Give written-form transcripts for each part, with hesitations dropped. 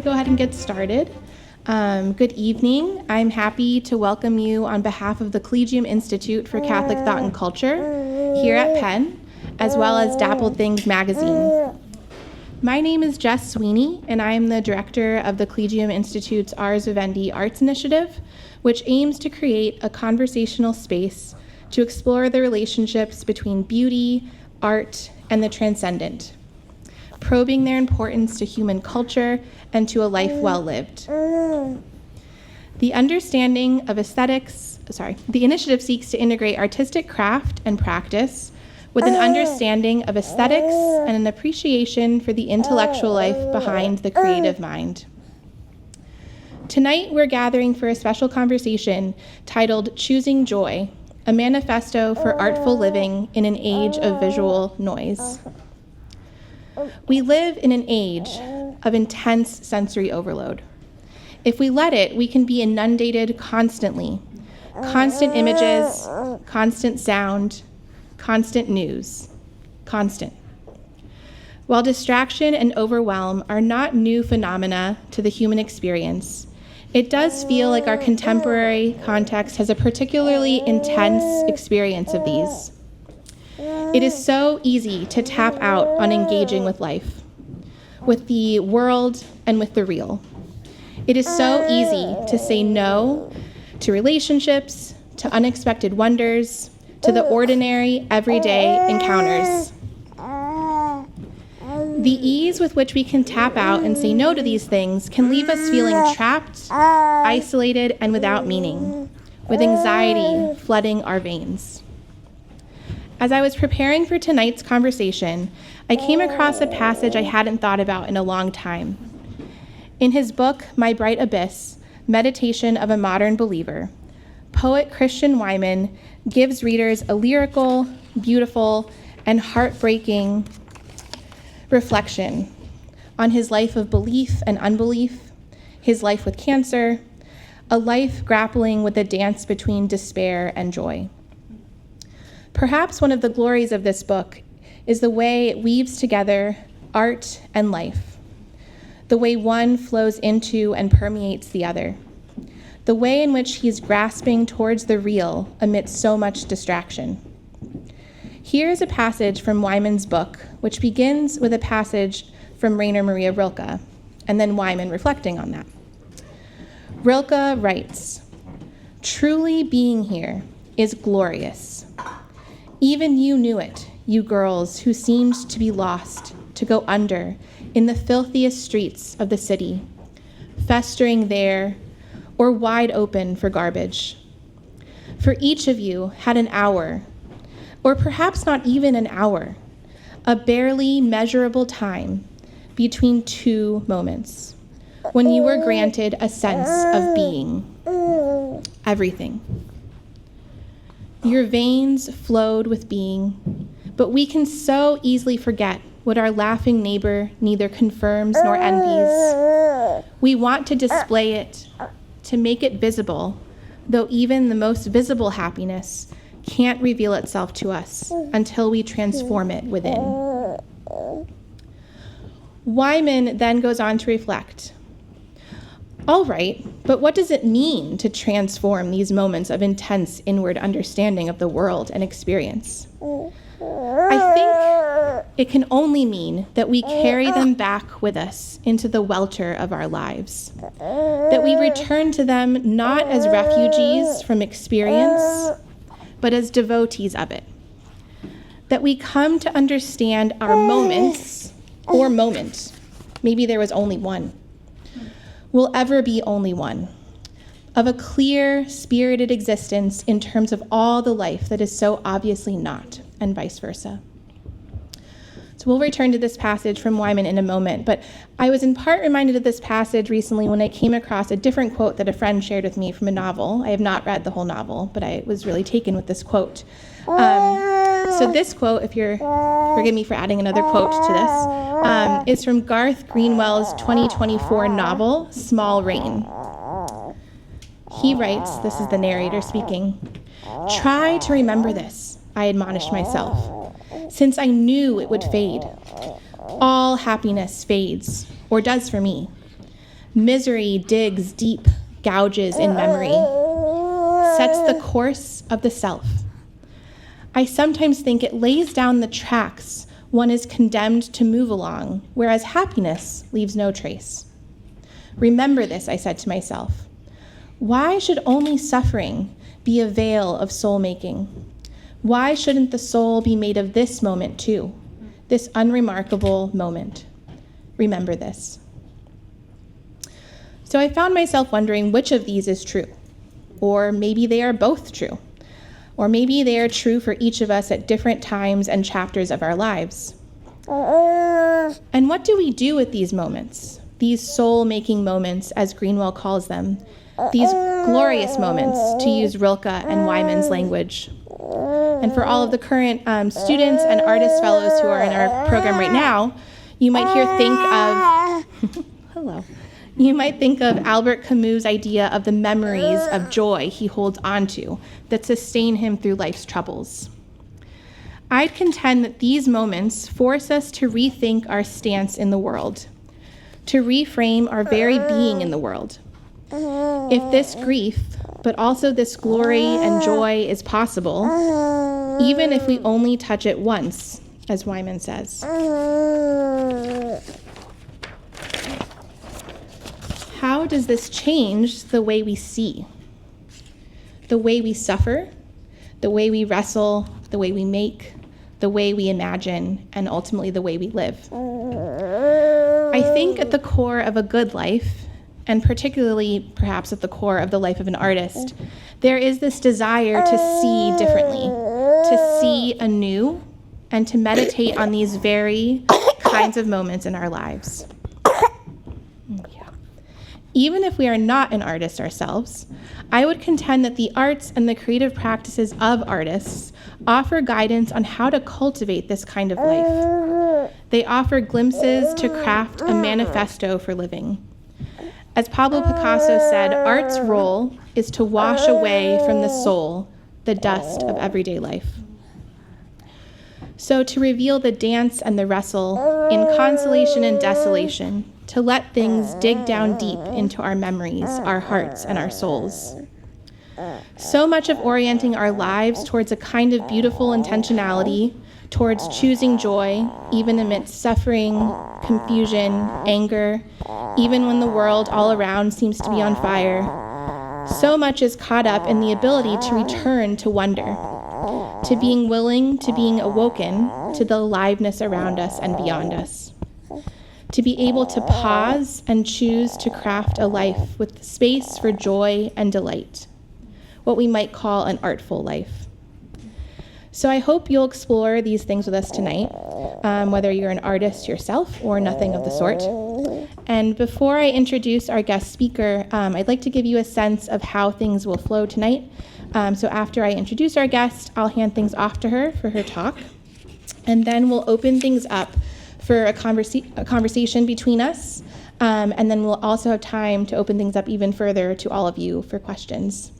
go ahead and get started. Good evening. I'm happy to welcome you on behalf of the Collegium Institute for Catholic Thought and Culture here at Penn, as well as Dappled Things magazine. My name is Jess Sweeney, and I am the director of the Collegium Institute's Ars Vivendi Arts Initiative, which aims to create a conversational space to explore the relationships between beauty, art, and the transcendent, probing their importance to human culture and to a life well lived. The initiative seeks to integrate artistic craft and practice with an understanding of aesthetics and an appreciation for the intellectual life behind the creative mind. Tonight, we're gathering for a special conversation titled Choosing Joy, a manifesto for artful living in an age of visual noise. We live in an age of intense sensory overload. If we let it, we can be inundated constantly. Constant images, constant sound, constant news, constant. While distraction and overwhelm are not new phenomena to the human experience, it does feel like our contemporary context has a particularly intense experience of these. It is so easy to tap out on engaging with life, with the world, and with the real. It is so easy to say no to relationships, to unexpected wonders, to the ordinary, everyday encounters. The ease with which we can tap out and say no to these things can leave us feeling trapped, isolated, and without meaning, with anxiety flooding our veins. As I was preparing for tonight's conversation, I came across a passage I hadn't thought about in a long time. In his book, My Bright Abyss, Meditation of a Modern Believer, poet Christian Wyman gives readers a lyrical, beautiful, and heartbreaking reflection on his life of belief and unbelief, his life with cancer, a life grappling with the dance between despair and joy. Perhaps one of the glories of this book is the way it weaves together art and life, the way one flows into and permeates the other, the way in which he's grasping towards the real amidst so much distraction. Here is a passage from Wyman's book, which begins with a passage from Rainer Maria Rilke, and then Wyman reflecting on that. Rilke writes, "Truly being here is glorious. Even you knew it, you girls who seemed to be lost, to go under in the filthiest streets of the city, festering there or wide open for garbage. For each of you had an hour, or perhaps not even an hour, a barely measurable time between two moments, when you were granted a sense of being, everything. Your veins flowed with being, but we can so easily forget what our laughing neighbor neither confirms nor envies. We want to display it, to make it visible, though even the most visible happiness can't reveal itself to us until we transform it within." Wyman then goes on to reflect, all right, but what does it mean to transform these moments of intense inward understanding of the world and experience? I think it can only mean that we carry them back with us into the welter of our lives, that we return to them not as refugees from experience, but as devotees of it, that we come to understand our moments, or moment, maybe there was only one, will ever be only one, of a clear, spirited existence in terms of all the life that is so obviously not, and vice versa. So we'll return to this passage from Wyman in a moment, but I was in part reminded of this passage recently when I came across a different quote that a friend shared with me from a novel. I have not read the whole novel, but I was really taken with this quote. So this quote, if you're, forgive me for adding another quote to this, is from Garth Greenwell's 2024 novel, Small Rain. He writes, this is the narrator speaking, "Try to remember this, I admonished myself, since I knew it would fade. All happiness fades, or does for me. Misery digs deep gouges in memory, sets the course of the self. I sometimes think it lays down the tracks one is condemned to move along, whereas happiness leaves no trace. Remember this, I said to myself. Why should only suffering be a veil of soul-making? Why shouldn't the soul be made of this moment too, this unremarkable moment? Remember this. So I found myself wondering which of these is true, or maybe they are both true, or maybe they are true for each of us at different times and chapters of our lives. And what do we do with these moments, these soul-making moments, as Greenwell calls them, these glorious moments, to use Rilke and Wyman's language? And for all of the current students and artist fellows who are in our program right now, you might think of, hello. You might think of Albert Camus' idea of the memories of joy he holds onto that sustain him through life's troubles. I'd contend that these moments force us to rethink our stance in the world, to reframe our very being in the world. If this grief, but also this glory and joy is possible, even if we only touch it once, as Wyman says. How does this change the way we see, the way we suffer, the way we wrestle, the way we make, the way we imagine, and ultimately the way we live? I think at the core of a good life, and particularly perhaps at the core of the life of an artist, there is this desire to see differently, to see anew, and to meditate on these very kinds of moments in our lives. Even if we are not an artist ourselves, I would contend that the arts and the creative practices of artists offer guidance on how to cultivate this kind of life. They offer glimpses to craft a manifesto for living. As Pablo Picasso said, art's role is to wash away from the soul the dust of everyday life. So to reveal the dance and the wrestle in consolation and desolation, to let things dig down deep into our memories, our hearts, and our souls. So much of orienting our lives towards a kind of beautiful intentionality, towards choosing joy, even amidst suffering, confusion, anger, even when the world all around seems to be on fire. So much is caught up in the ability to return to wonder, to being willing, to being awoken to the aliveness around us and beyond us. To be able to pause and choose to craft a life with space for joy and delight, what we might call an artful life. So I hope you'll explore these things with us tonight, whether you're an artist yourself or nothing of the sort. And before I introduce our guest speaker, I'd like to give you a sense of how things will flow tonight. So after I introduce our guest, I'll hand things off to her for her talk, and then we'll open things up for a conversation between us, and then we'll also have time to open things up even further to all of you for questions.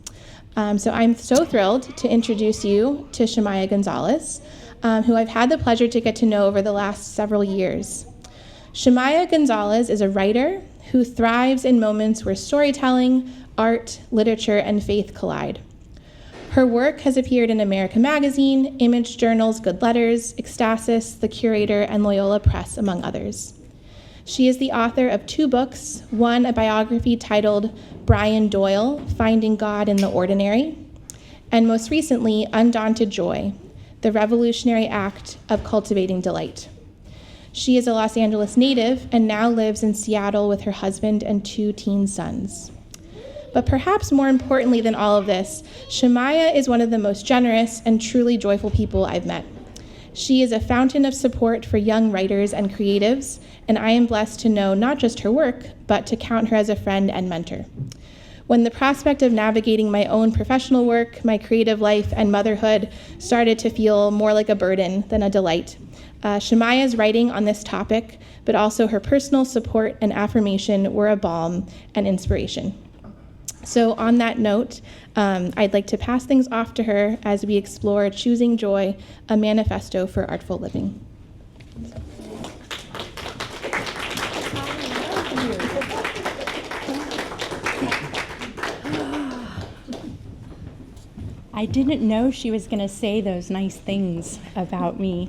So I'm so thrilled to introduce you to Shemaiah Gonzalez, who I've had the pleasure to get to know over the last several years. Shemaiah Gonzalez is a writer who thrives in moments where storytelling, art, literature, and faith collide. Her work has appeared in America Magazine, Image Journal's Good Letters, Ecstasis, The Curator, and Loyola Press, among others. She is the author of 2 books, one a biography titled Brian Doyle, Finding God in the Ordinary, and most recently, Undaunted Joy, the revolutionary act of cultivating delight. She is a Los Angeles native and now lives in Seattle with her husband and 2 teen sons. But perhaps more importantly than all of this, Shemaiah is one of the most generous and truly joyful people I've met. She is a fountain of support for young writers and creatives, and I am blessed to know not just her work, but to count her as a friend and mentor. When the prospect of navigating my own professional work, my creative life, and motherhood started to feel more like a burden than a delight, Shemaiah's writing on this topic, but also her personal support and affirmation were a balm and inspiration. So on that note, I'd like to pass things off to her as we explore Choosing Joy, a manifesto for artful living. I didn't know she was going to say those nice things about me.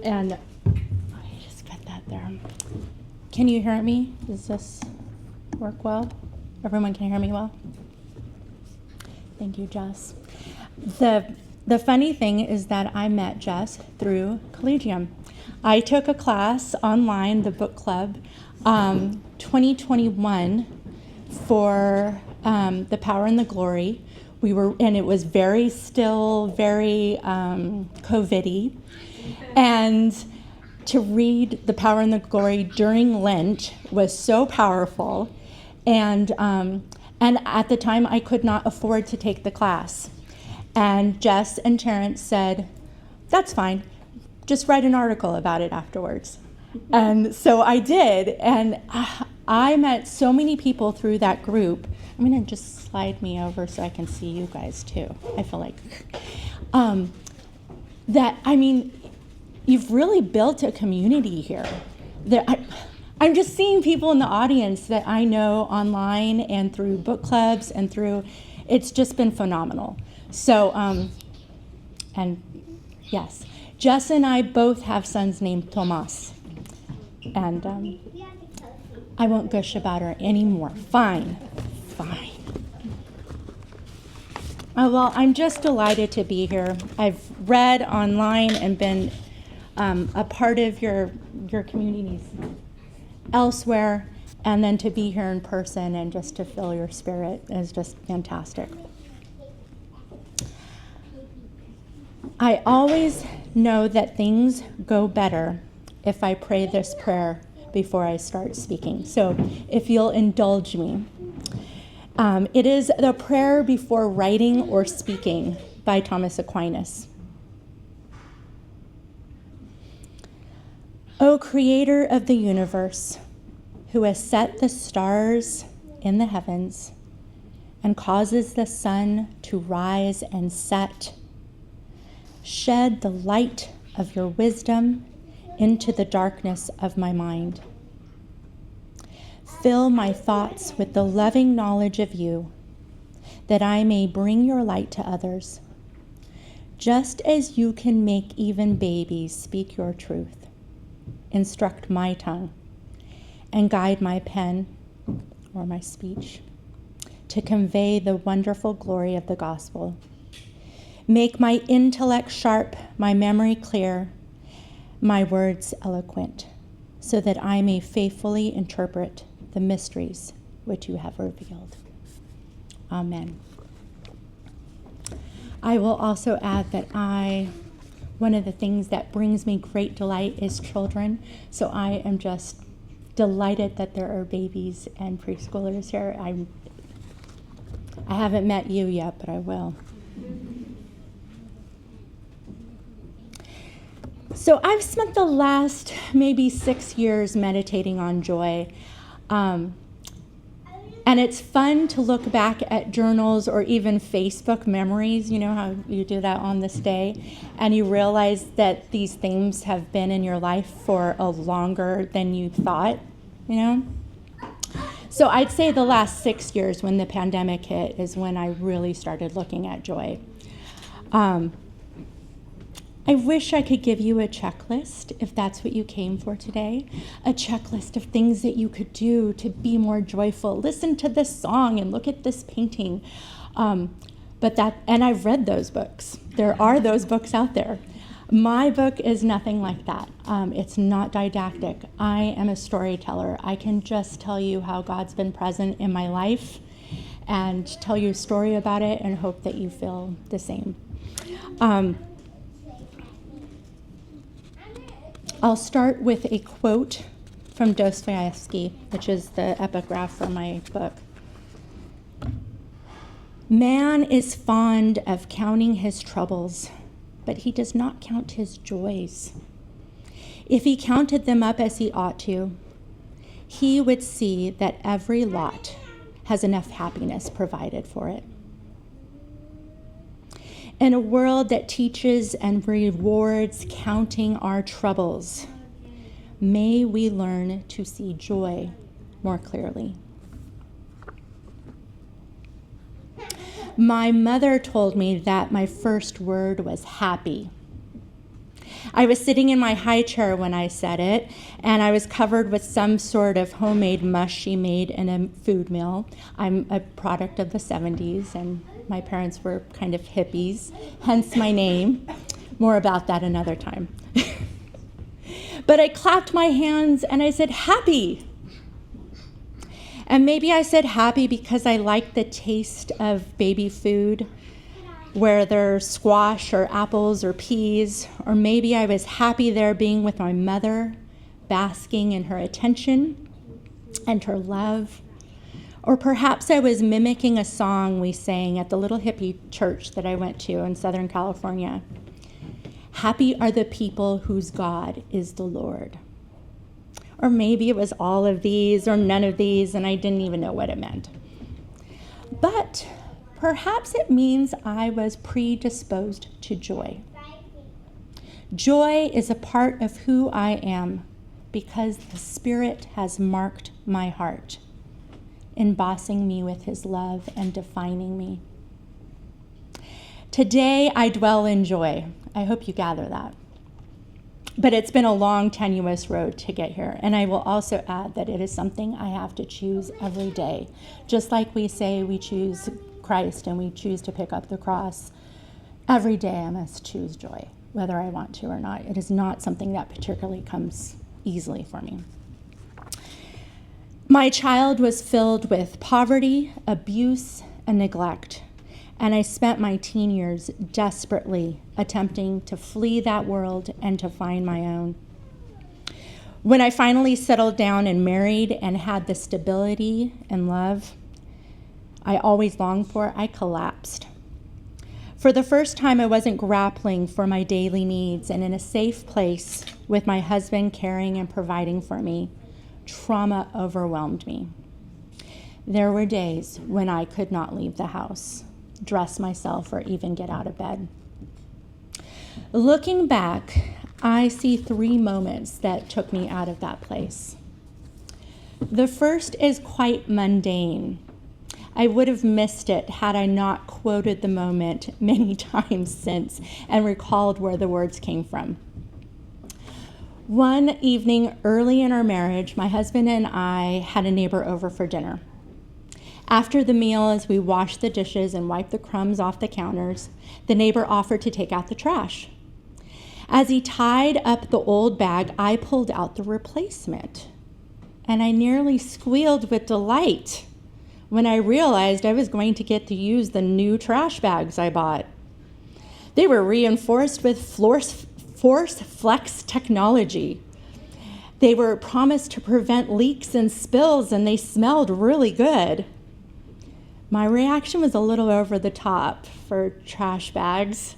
And let me just put that there. Can you hear me? Does this work well? Everyone can hear me well? Thank you, Jess. The funny thing is that I met Jess through Collegium. I took a class online, the book club, 2021 for The Power and the Glory. And it was very still, very COVID-y. And to read The Power and the Glory during Lent was so powerful. And at the time, I could not afford to take the class. And Jess and Terrence said, that's fine. Just write an article about it afterwards. And so I did. And I met so many people through that group. I'm going to just slide me over so I can see you guys too. I feel like you've really built a community here. I'm just seeing people in the audience that I know online and through book clubs and it's just been phenomenal. So, and yes, Jess and I both have sons named Tomas. And I won't gush about her anymore. Fine. Well, I'm just delighted to be here. I've read online and been a part of your communities elsewhere, and then to be here in person and just to feel your spirit is just fantastic. I always know that things go better if I pray this prayer before I start speaking. So if you'll indulge me. It is the prayer before writing or speaking by Thomas Aquinas. O Creator of the universe, who has set the stars in the heavens and causes the sun to rise and set, shed the light of your wisdom into the darkness of my mind. Fill my thoughts with the loving knowledge of you, that I may bring your light to others, just as you can make even babies speak your truth. Instruct my tongue and guide my pen or my speech to convey the wonderful glory of the gospel. Make my intellect sharp, my memory clear, my words eloquent, so that I may faithfully interpret the mysteries which you have revealed. Amen. I will also add that one of the things that brings me great delight is children. So I am just delighted that there are babies and preschoolers here. I haven't met you yet, but I will. So I've spent the last maybe 6 years meditating on joy. And it's fun to look back at journals or even Facebook memories, you know how you do that on this day, and you realize that these themes have been in your life for a longer than you thought, you know? So I'd say the last 6 years when the pandemic hit is when I really started looking at joy. I wish I could give you a checklist, if that's what you came for today, a checklist of things that you could do to be more joyful. Listen to this song and look at this painting. And I've read those books. There are those books out there. My book is nothing like that. It's not didactic. I am a storyteller. I can just tell you how God's been present in my life and tell you a story about it and hope that you feel the same. I'll start with a quote from Dostoevsky, which is the epigraph for my book. Man is fond of counting his troubles, but he does not count his joys. If he counted them up as he ought to, he would see that every lot has enough happiness provided for it. In a world that teaches and rewards counting our troubles, may we learn to see joy more clearly. My mother told me that my first word was happy. I was sitting in my high chair when I said it, and I was covered with some sort of homemade mush she made in a food mill. I'm a product of the 70s, and my parents were kind of hippies, hence my name. More about that another time. But I clapped my hands and I said, happy. And maybe I said happy because I liked the taste of baby food, where there's squash or apples or peas, or maybe I was happy there being with my mother, basking in her attention and her love. Or perhaps I was mimicking a song we sang at the little hippie church that I went to in Southern California. Happy are the people whose God is the Lord. Or maybe it was all of these or none of these, and I didn't even know what it meant. But perhaps it means I was predisposed to joy. Joy is a part of who I am because the Spirit has marked my heart, embossing me with his love and defining me. Today I dwell in joy. I hope you gather that. But it's been a long, tenuous road to get here. And I will also add that it is something I have to choose every day. Just like we say we choose Christ and we choose to pick up the cross, every day I must choose joy, whether I want to or not. It is not something that particularly comes easily for me. My child was filled with poverty, abuse, and neglect. And I spent my teen years desperately attempting to flee that world and to find my own. When I finally settled down and married and had the stability and love I always longed for, I collapsed. For the first time, I wasn't grappling for my daily needs and in a safe place with my husband caring and providing for me. Trauma overwhelmed me. There were days when I could not leave the house, dress myself, or even get out of bed. Looking back, I see 3 moments that took me out of that place. The first is quite mundane. I would have missed it had I not quoted the moment many times since and recalled where the words came from. One evening early in our marriage, my husband and I had a neighbor over for dinner. After the meal, as we washed the dishes and wiped the crumbs off the counters, the neighbor offered to take out the trash. As he tied up the old bag, I pulled out the replacement, and I nearly squealed with delight when I realized I was going to get to use the new trash bags I bought. They were reinforced with force flex technology. They were promised to prevent leaks and spills, and they smelled really good. My reaction was a little over the top for trash bags.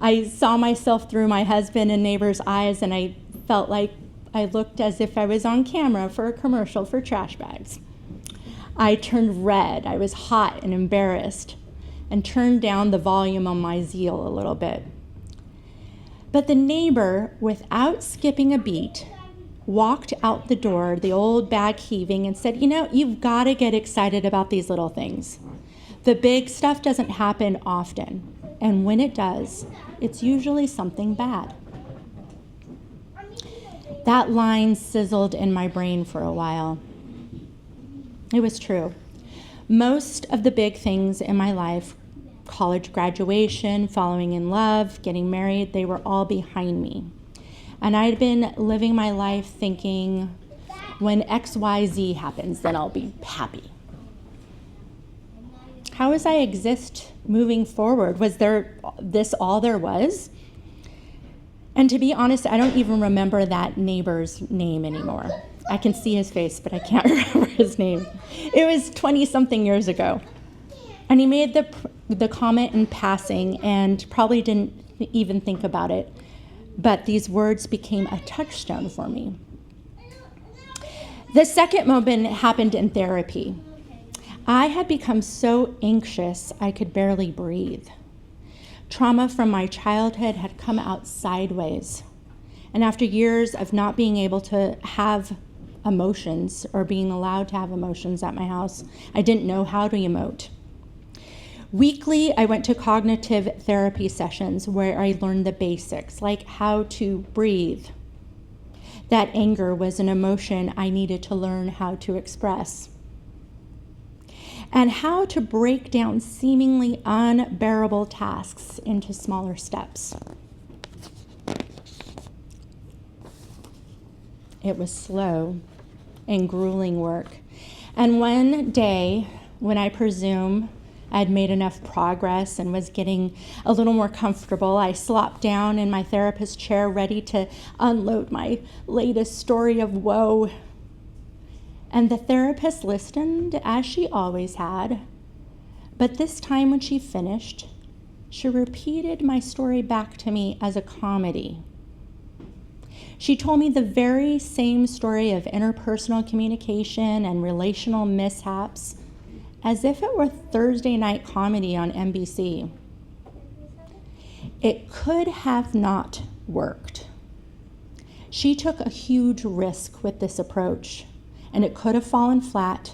I saw myself through my husband and neighbor's eyes, and I felt like I looked as if I was on camera for a commercial for trash bags. I turned red. I was hot and embarrassed and turned down the volume on my zeal a little bit. But the neighbor, without skipping a beat, walked out the door, the old bag heaving, and said, you've got to get excited about these little things. The big stuff doesn't happen often, and when it does, it's usually something bad. That line sizzled in my brain for a while. It was true. Most of the big things in my life, college graduation, falling in love, getting married, they were all behind me. And I'd been living my life thinking, when XYZ happens, then I'll be happy. How was I exist moving forward? Was this all there was? And to be honest, I don't even remember that neighbor's name anymore. I can see his face, but I can't remember his name. It was 20-something years ago. And he made the comment in passing and probably didn't even think about it. But these words became a touchstone for me. The second moment happened in therapy. I had become so anxious I could barely breathe. Trauma from my childhood had come out sideways. And after years of not being able to have emotions or being allowed to have emotions at my house, I didn't know how to emote. Weekly, I went to cognitive therapy sessions where I learned the basics, like how to breathe. That anger was an emotion I needed to learn how to express. And how to break down seemingly unbearable tasks into smaller steps. It was slow and grueling work. And one day, when I presume I'd made enough progress and was getting a little more comfortable, I slopped down in my therapist's chair, ready to unload my latest story of woe. And the therapist listened, as she always had. But this time when she finished, she repeated my story back to me as a comedy. She told me the very same story of interpersonal communication and relational mishaps as if it were Thursday night comedy on NBC. It could have not worked. She took a huge risk with this approach, and it could have fallen flat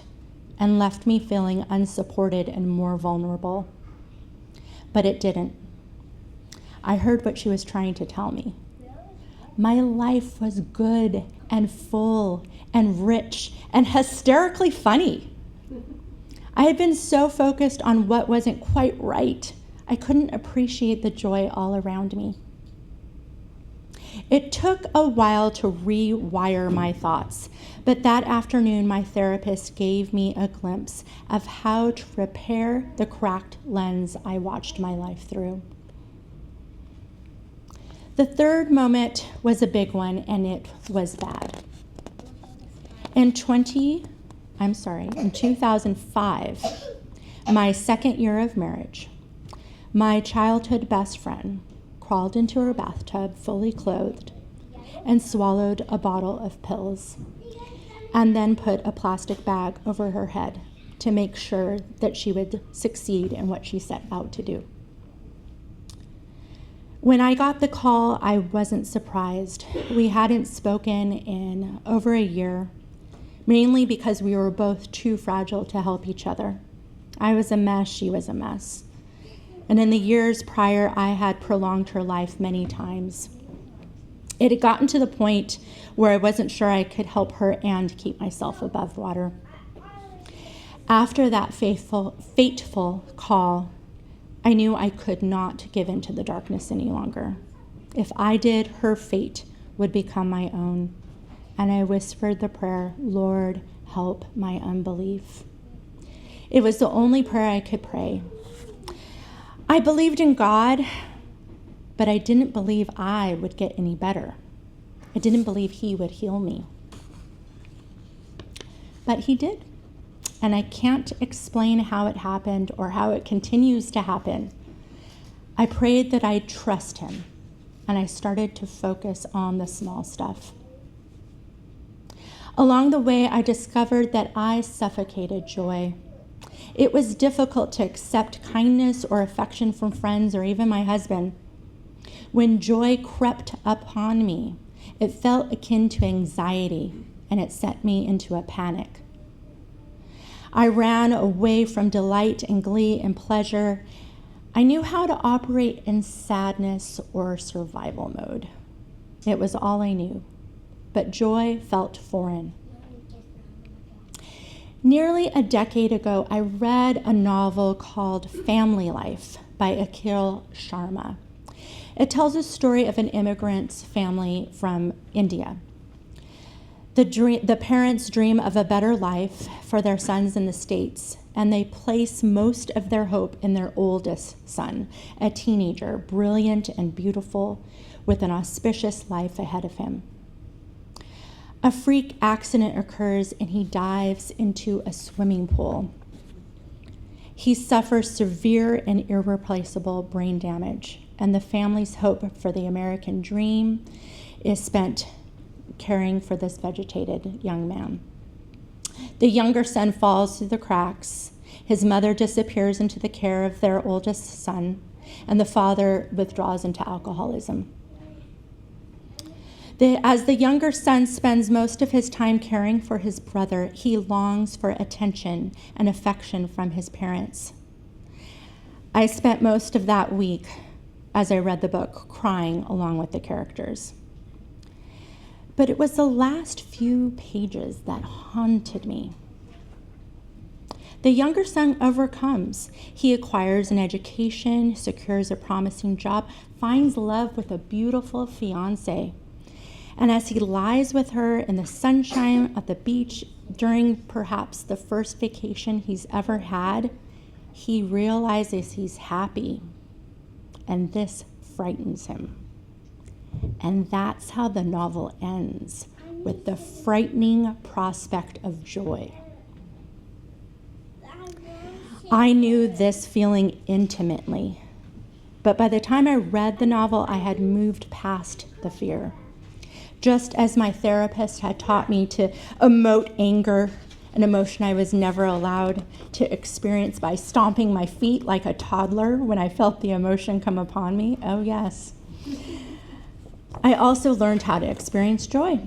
and left me feeling unsupported and more vulnerable. But it didn't. I heard what she was trying to tell me. My life was good and full and rich and hysterically funny. I had been so focused on what wasn't quite right, I couldn't appreciate the joy all around me. It took a while to rewire my thoughts, but that afternoon my therapist gave me a glimpse of how to repair the cracked lens I watched my life through. The third moment was a big one, and it was bad. In 2005, my second year of marriage, my childhood best friend crawled into her bathtub fully clothed and swallowed a bottle of pills, and then put a plastic bag over her head to make sure that she would succeed in what she set out to do. When I got the call, I wasn't surprised. We hadn't spoken in over a year, mainly because we were both too fragile to help each other. I was a mess, she was a mess. And in the years prior, I had prolonged her life many times. It had gotten to the point where I wasn't sure I could help her and keep myself above water. After that fateful call, I knew I could not give in to the darkness any longer. If I did, her fate would become my own. And I whispered the prayer, "Lord, help my unbelief." It was the only prayer I could pray. I believed in God, but I didn't believe I would get any better. I didn't believe He would heal me. But He did. And I can't explain how it happened or how it continues to happen. I prayed that I'd trust Him, and I started to focus on the small stuff. Along the way, I discovered that I suffocated joy. It was difficult to accept kindness or affection from friends or even my husband. When joy crept upon me, it felt akin to anxiety, and it sent me into a panic. I ran away from delight and glee and pleasure. I knew how to operate in sadness or survival mode. It was all I knew, but joy felt foreign. Nearly a decade ago, I read a novel called Family Life by Akhil Sharma. It tells a story of an immigrant's family from India. The parents dream of a better life for their sons in the States, and they place most of their hope in their oldest son, a teenager, brilliant and beautiful, with an auspicious life ahead of him. A freak accident occurs, and he dives into a swimming pool. He suffers severe and irreplaceable brain damage, and the family's hope for the American dream is spent caring for this vegetated young man. The younger son falls through the cracks. His mother disappears into the care of their oldest son, and the father withdraws into alcoholism. As the younger son spends most of his time caring for his brother, he longs for attention and affection from his parents. I spent most of that week, as I read the book, crying along with the characters. But it was the last few pages that haunted me. The younger son overcomes. He acquires an education, secures a promising job, finds love with a beautiful fiancée. And as he lies with her in the sunshine at the beach during perhaps the first vacation he's ever had, he realizes he's happy. And this frightens him. And that's how the novel ends, with the frightening prospect of joy. I knew this feeling intimately, but by the time I read the novel, I had moved past the fear. Just as my therapist had taught me to emote anger, an emotion I was never allowed to experience by stomping my feet like a toddler when I felt the emotion come upon me. Oh, yes. I also learned how to experience joy.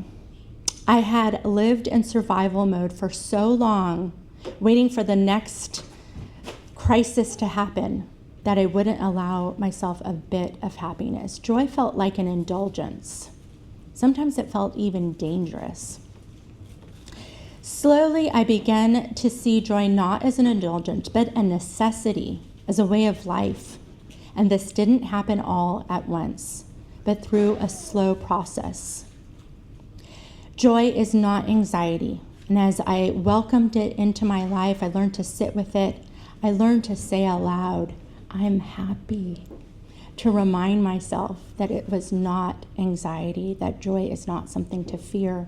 I had lived in survival mode for so long, waiting for the next crisis to happen, that I wouldn't allow myself a bit of happiness. Joy felt like an indulgence. Sometimes it felt even dangerous. Slowly, I began to see joy not as an indulgence, but a necessity, as a way of life. And this didn't happen all at once, but through a slow process. Joy is not anxiety. And as I welcomed it into my life, I learned to sit with it. I learned to say aloud, I'm happy, to remind myself that it was not anxiety, that joy is not something to fear.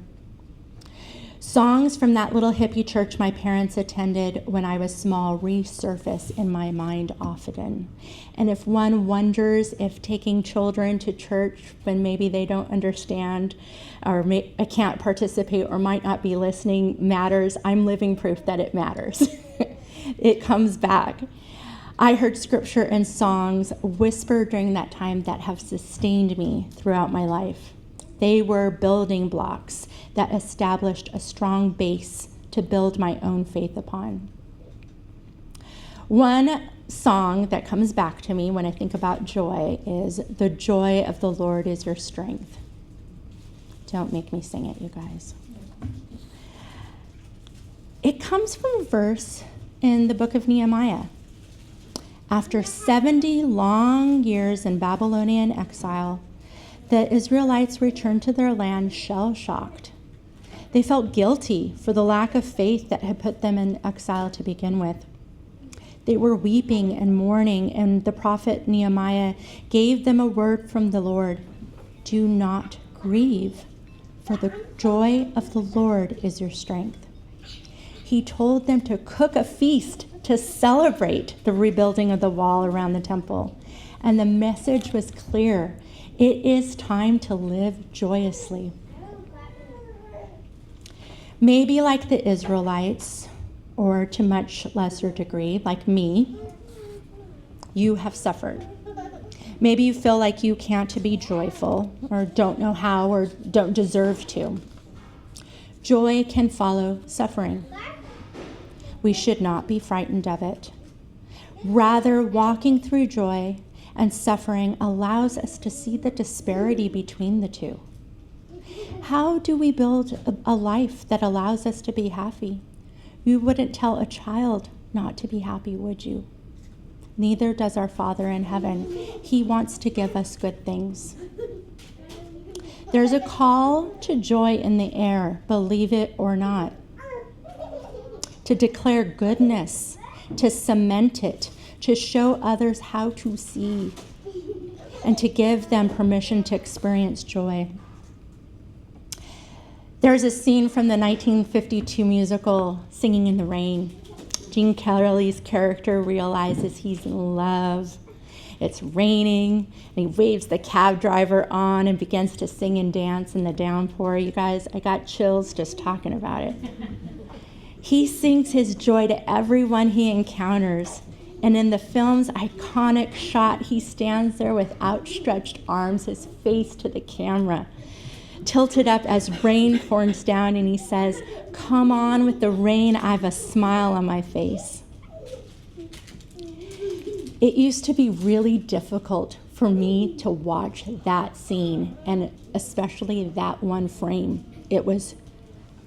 Songs from that little hippie church my parents attended when I was small resurface in my mind often. And if one wonders if taking children to church when maybe they don't understand or can't participate or might not be listening matters, I'm living proof that it matters. It comes back. I heard scripture and songs whispered during that time that have sustained me throughout my life. They were building blocks that established a strong base to build my own faith upon. One song that comes back to me when I think about joy is "The joy of the Lord is your strength." Don't make me sing it, you guys. It comes from a verse in the book of Nehemiah. After 70 long years in Babylonian exile, the Israelites returned to their land shell-shocked. They felt guilty for the lack of faith that had put them in exile to begin with. They were weeping and mourning, and the prophet Nehemiah gave them a word from the Lord. Do not grieve, for the joy of the Lord is your strength. He told them to cook a feast to celebrate the rebuilding of the wall around the temple. And the message was clear. It is time to live joyously. Maybe like the Israelites, or to much lesser degree, like me, you have suffered. Maybe you feel like you can't be joyful, or don't know how, or don't deserve to. Joy can follow suffering. We should not be frightened of it. Rather, walking through joy and suffering allows us to see the disparity between the two. How do we build a life that allows us to be happy? You wouldn't tell a child not to be happy, would you? Neither does our Father in heaven. He wants to give us good things. There's a call to joy in the air, believe it or not. To declare goodness, to cement it, to show others how to see, and to give them permission to experience joy. There's a scene from the 1952 musical Singing in the Rain. Gene Kelly's character realizes he's in love. It's raining, and he waves the cab driver on and begins to sing and dance in the downpour. You guys, I got chills just talking about it. He sings his joy to everyone he encounters. And in the film's iconic shot, he stands there with outstretched arms, his face to the camera, tilted up as rain pours down, and he says, "Come on with the rain, I've a smile on my face." It used to be really difficult for me to watch that scene, and especially that one frame. It was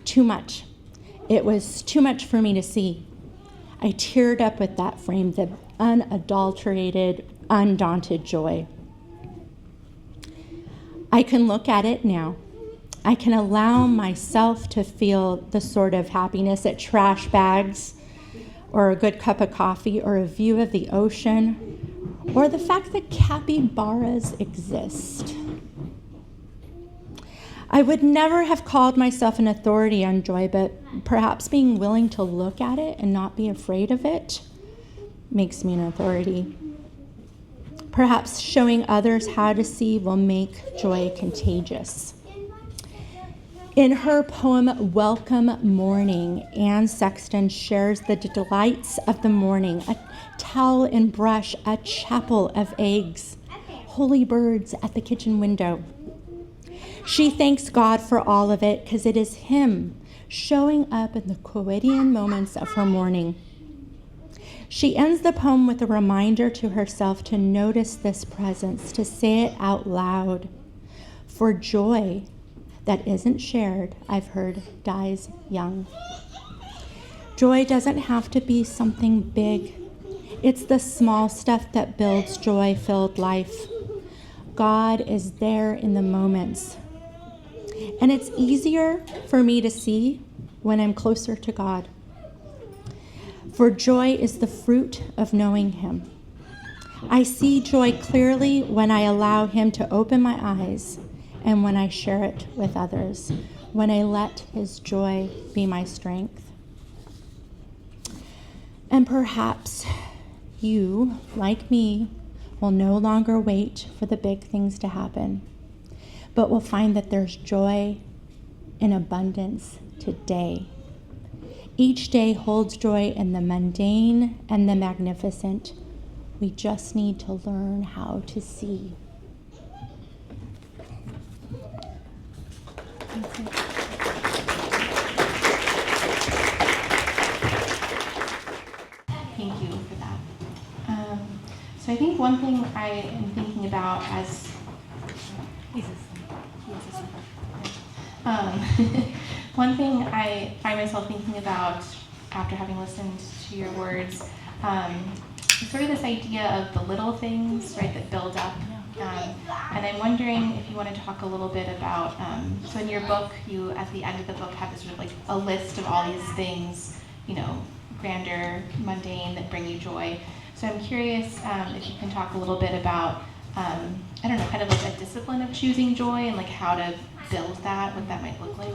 too much. It was too much for me to see. I teared up with that frame, the unadulterated, undaunted joy. I can look at it now. I can allow myself to feel the sort of happiness at trash bags, or a good cup of coffee, or a view of the ocean, or the fact that capybaras exist. I would never have called myself an authority on joy, but perhaps being willing to look at it and not be afraid of it makes me an authority. Perhaps showing others how to see will make joy contagious. In her poem, Welcome Morning, Anne Sexton shares the delights of the morning: a towel and brush, a chapel of eggs, holy birds at the kitchen window. She thanks God for all of it because it is Him showing up in the quotidian moments of her morning. She ends the poem with a reminder to herself to notice this presence, to say it out loud. For joy that isn't shared, I've heard, dies young. Joy doesn't have to be something big. It's the small stuff that builds joy-filled life. God is there in the moments. And it's easier for me to see when I'm closer to God. For joy is the fruit of knowing Him. I see joy clearly when I allow Him to open my eyes and when I share it with others, when I let His joy be my strength. And perhaps you, like me, will no longer wait for the big things to happen, but will find that there's joy in abundance today. Each day holds joy in the mundane and the magnificent. We just need to learn how to see. Thank you for that. So I think one thing I am thinking about as one thing I find myself thinking about after having listened to your words is sort of this idea of the little things, right, that build up. And I'm wondering if you want to talk a little bit about, so in your book, you at the end of the book have this sort of like a list of all these things, you know, grander, mundane, that bring you joy. So I'm curious if you can talk a little bit about, I don't know, kind of like a discipline of choosing joy and like how to build that, what that might look like.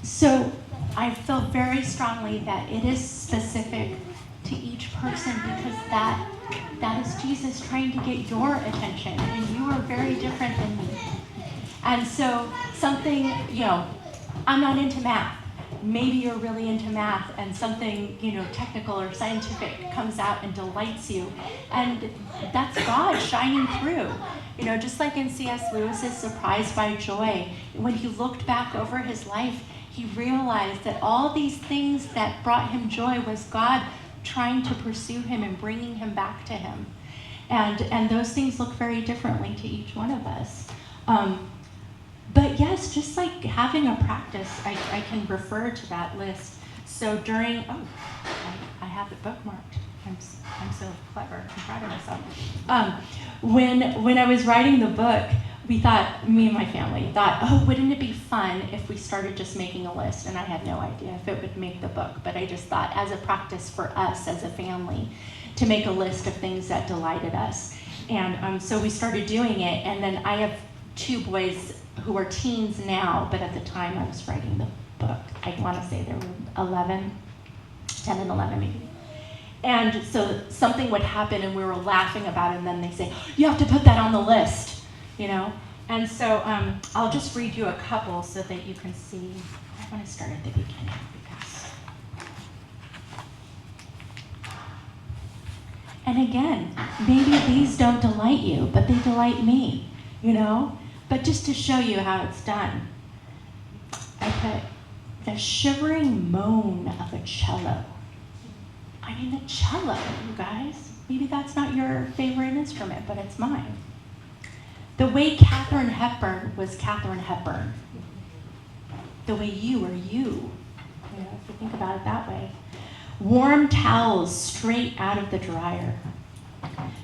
So I feel very strongly that it is specific to each person because that is Jesus trying to get your attention, and you are very different than me. And so something, I'm not into math. Maybe you're really into math, and something, technical or scientific comes out and delights you. And that's God shining through. Just like in C.S. Lewis's Surprised by Joy, when he looked back over his life, he realized that all these things that brought him joy was God trying to pursue him and bringing him back to him. And those things look very differently to each one of us. But yes, just like having a practice, I can refer to that list. So during, I have it bookmarked. I'm so clever. I'm proud of myself. When I was writing the book, me and my family thought, wouldn't it be fun if we started just making a list? And I had no idea if it would make the book, but I just thought as a practice for us as a family to make a list of things that delighted us. And so we started doing it, and then I have two boys who are teens now, but at the time I was writing the book, I want to say they were 10 and 11 maybe. And so something would happen and we were laughing about it, and then they say, you have to put that on the list, And so I'll just read you a couple so that you can see. I want to start at the beginning because. And again, maybe these don't delight you, but they delight me, But just to show you how it's done, I put the shivering moan of a cello. I mean, the cello, you guys. Maybe that's not your favorite instrument, but it's mine. The way Katharine Hepburn was Katharine Hepburn. The way you are you. You know, if you think about it that way. Warm towels straight out of the dryer.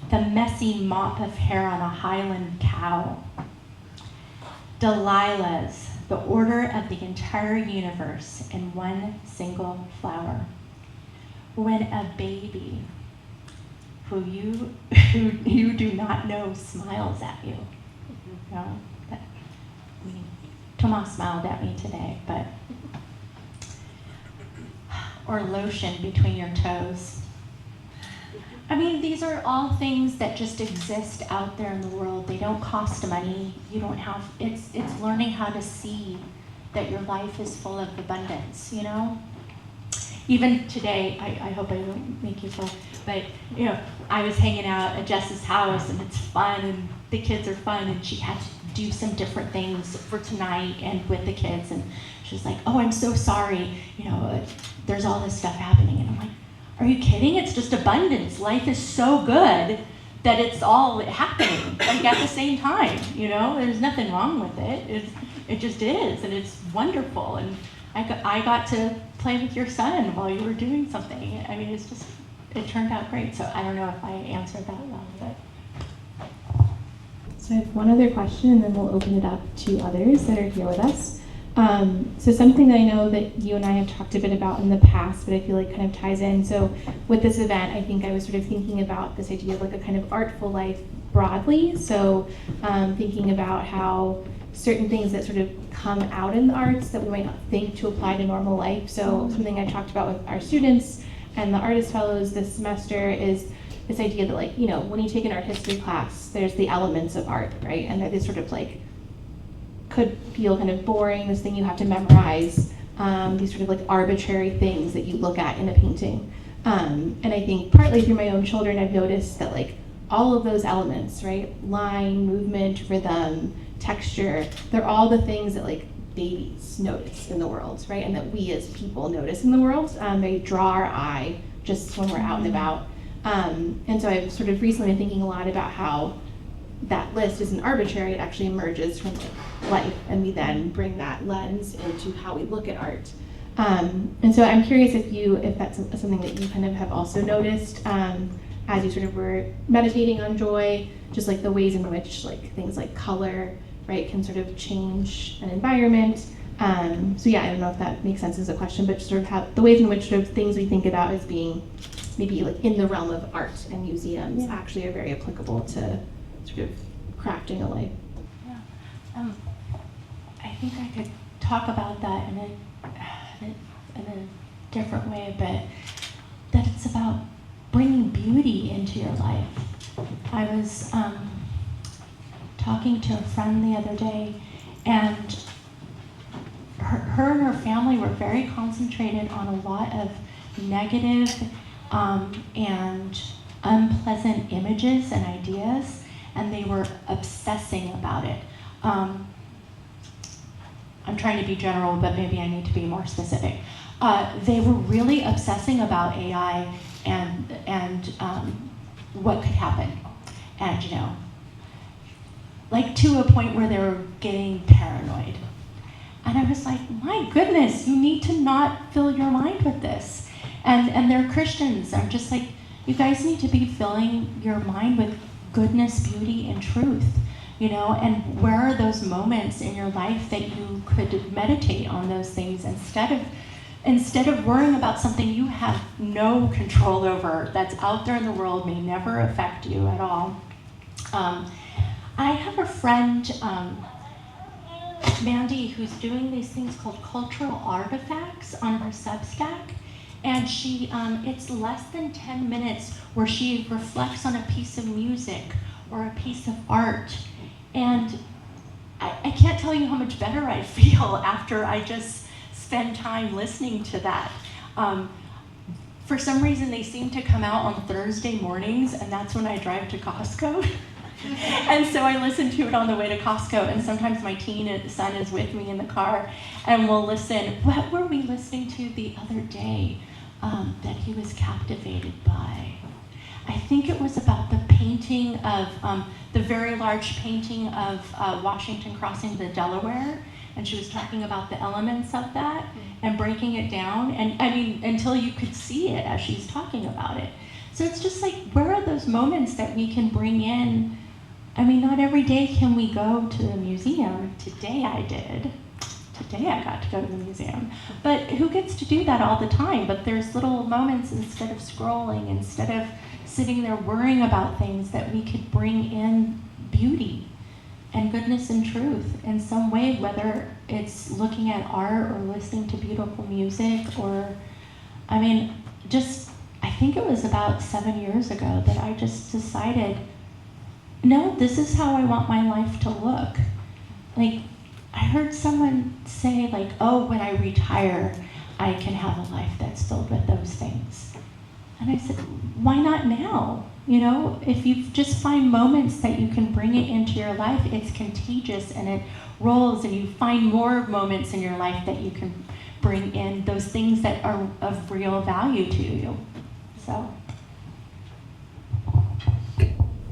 The messy mop of hair on a Highland cow. Delilah's, the order of the entire universe in one single flower. When a baby who you do not know smiles at you. You know, Tomas smiled at me today, but, or lotion between your toes. I mean, these are all things that just exist out there in the world. They don't cost money. You don't have, it's learning how to see that your life is full of abundance, you know? Even today, I hope I don't make you feel, but you know, I was hanging out at Jess's house and it's fun and the kids are fun and she had to do some different things for tonight and with the kids and she was like, oh, I'm so sorry, you know, there's all this stuff happening. And I'm like, are you kidding? It's just abundance. Life is so good that it's all happening like at the same time, you know? There's nothing wrong with it. It just is and it's wonderful. And I got to play with your son while you were doing something. I mean, it turned out great. So I don't know if I answered that well, but. So I have one other question and then we'll open it up to others that are here with us. So something that I know that you and I have talked a bit about in the past, but I feel like kind of ties in. So with this event, I think I was sort of thinking about this idea of like a kind of artful life broadly. So thinking about how certain things that sort of come out in the arts that we might not think to apply to normal life. So something I talked about with our students and the artist fellows this semester is this idea that, like, you know, when you take an art history class, there's the elements of art, right? And they're this sort of like, could feel kind of boring, this thing you have to memorize, these sort of like arbitrary things that you look at in a painting. And I think partly through my own children, I've noticed that like all of those elements, right? Line, movement, rhythm, texture, they're all the things that like babies notice in the world, right? And that we as people notice in the world. They draw our eye just when we're out and about. And so I've sort of recently been thinking a lot about how that list isn't arbitrary, it actually emerges from life, and we then bring that lens into how we look at art. And so I'm curious if that's something that you kind of have also noticed as you sort of were meditating on joy, just like the ways in which like things like color, right, can sort of change an environment. So yeah, I don't know if that makes sense as a question, but just sort of how the ways in which sort of things we think about as being maybe like in the realm of art and museums actually are very applicable to sort of crafting a life. Yeah, I think I could talk about that in a different way, but that it's about bringing beauty into your life. I was talking to a friend the other day, and her and her family were very concentrated on a lot of negative and unpleasant images and ideas, and they were obsessing about it. I'm trying to be general, but maybe I need to be more specific. They were really obsessing about AI and what could happen, and you know, like to a point where they were getting paranoid. And I was like, my goodness, you need to not fill your mind with this. And they're Christians. I'm just like, you guys need to be filling your mind with goodness, beauty, and truth, you know? And where are those moments in your life that you could meditate on those things instead of worrying about something you have no control over, that's out there in the world, may never affect you at all. I have a friend, Mandy, who's doing these things called cultural artifacts on her Substack. And she, it's less than 10 minutes where she reflects on a piece of music or a piece of art. And I can't tell you how much better I feel after I just spend time listening to that. For some reason, they seem to come out on Thursday mornings, and that's when I drive to Costco. And so I listen to it on the way to Costco, and sometimes my teen son is with me in the car, and we'll listen. What were we listening to the other day? that he was captivated by. I think it was about the painting of, the very large painting of Washington crossing the Delaware, and she was talking about the elements of that and breaking it down, and I mean, until you could see it as she's talking about it. So it's just like, where are those moments that we can bring in? I mean, not every day can we go to the museum. Today I did. Today I got to go to the museum. But who gets to do that all the time? But there's little moments, instead of scrolling, instead of sitting there worrying about things, that we could bring in beauty and goodness and truth in some way, whether it's looking at art or listening to beautiful music or, I mean, just, I think it was about 7 years ago that I just decided, no, this is how I want my life to look. Like, I heard someone say, like, oh, when I retire, I can have a life that's filled with those things. And I said, why not now? You know, if you just find moments that you can bring it into your life, it's contagious and it rolls, and you find more moments in your life that you can bring in those things that are of real value to you. So.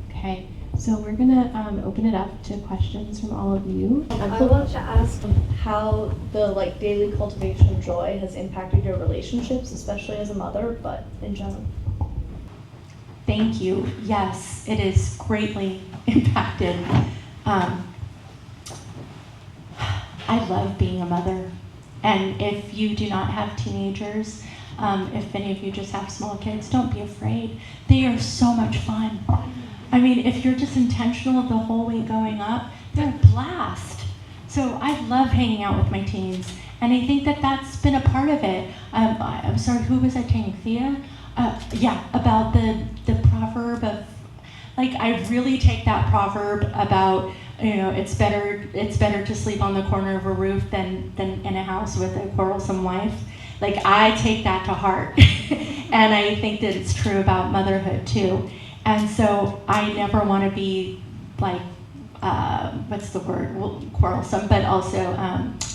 Okay. So we're gonna open it up to questions from all of you. I want to ask how the daily cultivation of joy has impacted your relationships, especially as a mother, but in general. Thank you. Yes, it is greatly impacted. I love being a mother, and if you do not have teenagers, if any of you just have small kids, don't be afraid. They are so much fun. I mean, if you're just intentional the whole way going up, they're a blast. So I love hanging out with my teens, and I think that that's been a part of it. I'm sorry, who was I telling? Thea? Yeah, about the proverb of, like, I really take that proverb about, you know, it's better to sleep on the corner of a roof than in a house with a quarrelsome wife. Like, I take that to heart, and I think that it's true about motherhood too. And so I never want to be like, what's the word? Well, quarrelsome, but also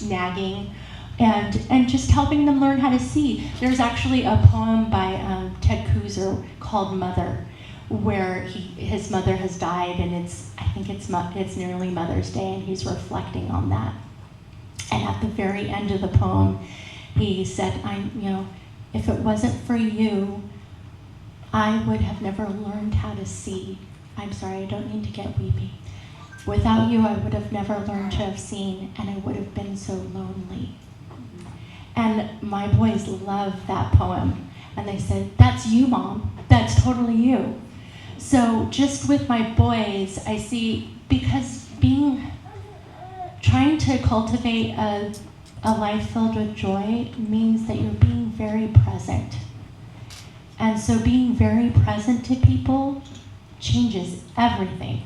nagging, and just helping them learn how to see. There's actually a poem by Ted Kooser called Mother, where his mother has died, and I think it's nearly Mother's Day, and he's reflecting on that. And at the very end of the poem, he said, if it wasn't for you, I would have never learned how to see. I'm sorry, I don't mean to get weepy. Without you, I would have never learned to have seen, and I would have been so lonely. And my boys love that poem. And they said, that's you, Mom. That's totally you. So just with my boys, I see, because trying to cultivate a life filled with joy means that you're being very present. And so being very present to people changes everything.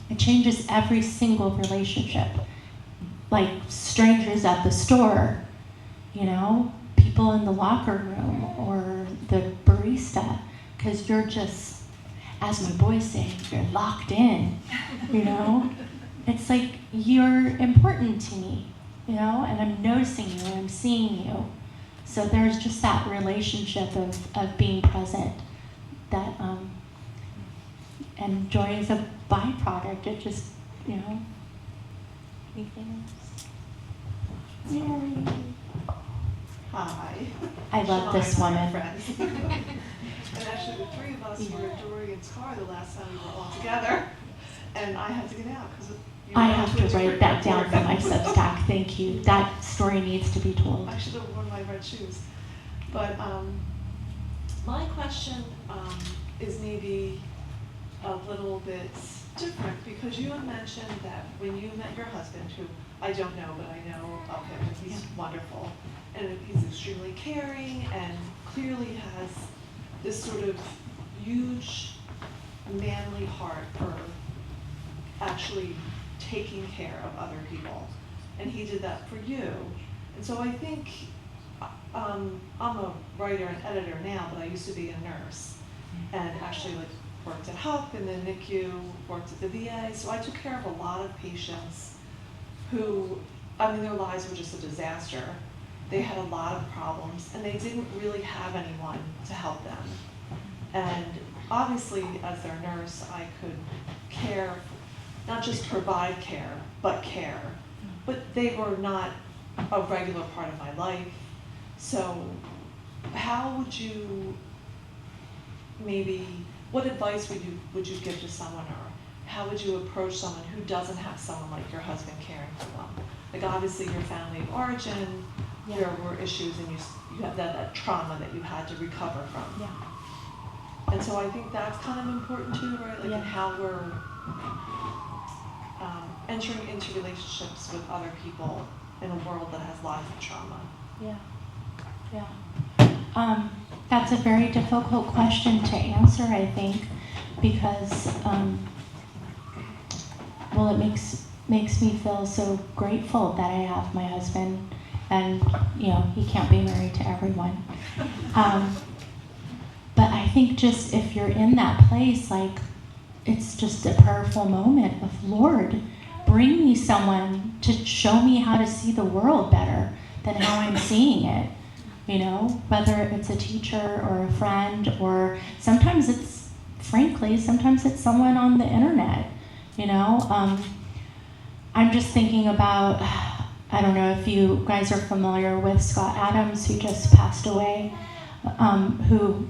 It changes every single relationship. Like strangers at the store, people in the locker room, or the barista, because you're just, as my boys say, you're locked in, It's like, you're important to me, and I'm noticing you, and I'm seeing you. So there's just that relationship of being present that, and joy is a byproduct. It just, anything else? Yay. Hi. I love this woman. Friends. And actually the three of us were at Dorian's car the last time we were all together, and I had to get out because I have to write that down for my Substack. Thank you. That story needs to be told. I should have worn my red shoes. But my question is maybe a little bit different, because you had mentioned that when you met your husband, who I don't know, but I know of him, and he's wonderful, and he's extremely caring and clearly has this sort of huge manly heart for actually taking care of other people, and he did that for you. And so I think I'm a writer and editor now, but I used to be a nurse, and actually worked at HUP and then NICU, worked at the VA. So I took care of a lot of patients who, their lives were just a disaster, they had a lot of problems, and they didn't really have anyone to help them. And obviously, as their nurse, I could care, not just provide care, but care. But they were not a regular part of my life. So how would you what advice would you give to someone, or how would you approach someone who doesn't have someone like your husband caring for them? Like, obviously your family of origin, there were issues, and you have that trauma that you had to recover from. Yeah. And so I think that's kind of important too, right? Like in how we're entering into relationships with other people in a world that has lots of trauma. Yeah. That's a very difficult question to answer, I think, because well, it makes me feel so grateful that I have my husband, and he can't be married to everyone. But I think just if you're in that place, like, it's just a prayerful moment of, Lord, bring me someone to show me how to see the world better than how I'm seeing it. Whether it's a teacher or a friend, or sometimes it's someone on the internet. I'm just thinking about, I don't know if you guys are familiar with Scott Adams, who just passed away, who